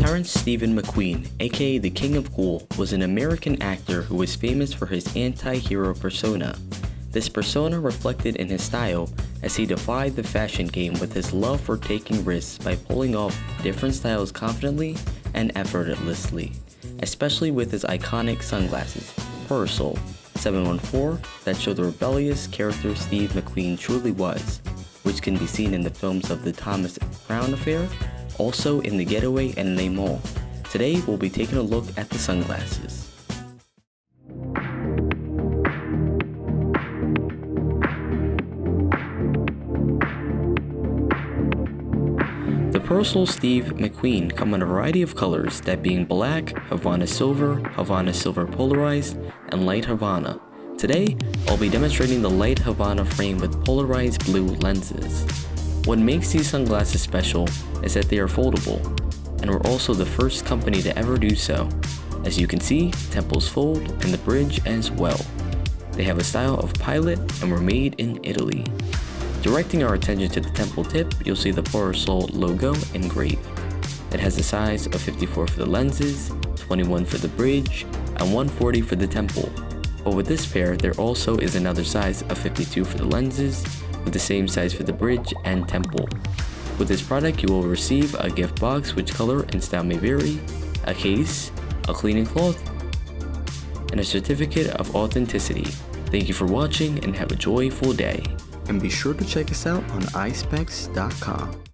Terrence Stephen McQueen, aka the King of Cool, was an American actor who was famous for his anti-hero persona. This persona reflected in his style as he defied the fashion game with his love for taking risks by pulling off different styles confidently and effortlessly, especially with his iconic sunglasses, Persol 714, that show the rebellious character Steve McQueen truly was, which can be seen in the films of the Thomas Crown Affair, also in the Getaway and Les Mis. Today we'll be taking a look at the sunglasses. The Persol Steve McQueen come in a variety of colors, that being black, Havana silver polarized, and light Havana. Today, I'll be demonstrating the light Havana frame with polarized blue lenses. What makes these sunglasses special is that they are foldable, and we're also the first company to ever do so. As you can see, temples fold and the bridge as well. They have a style of pilot and were made in Italy. Directing our attention to the temple tip, you'll see the Persol logo engraved. It has a size of 54 for the lenses, 21 for the bridge, and 140 for the temple. But with this pair, there also is another size of 52 for the lenses, with the same size for the bridge and temple. With this product, you will receive a gift box which color and style may vary, a case, a cleaning cloth, and a certificate of authenticity. Thank you for watching and have a joyful day. And be sure to check us out on iSpecs.com.